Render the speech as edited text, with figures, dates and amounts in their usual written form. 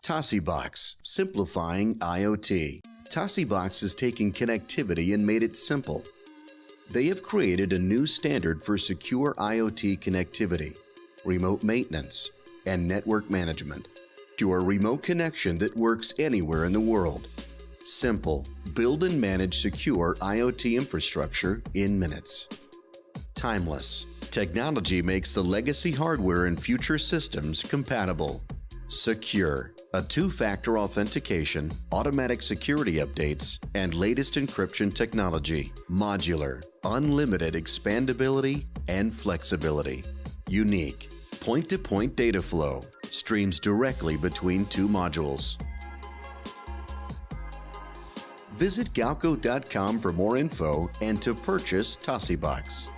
Tosibox, simplifying IoT. Tosibox has taken connectivity and made it simple. They have created a new standard for secure IoT connectivity, remote maintenance, and network management. Your remote connection that works anywhere in the world. Simple, build and manage secure IoT infrastructure in minutes. Timeless, technology makes the legacy hardware and future systems compatible. Secure, a two-factor authentication, automatic security updates, and latest encryption technology. Modular, unlimited expandability and flexibility. Unique, point-to-point data flow, streams directly between two modules. Visit Galco.com for more info and to purchase Tosibox.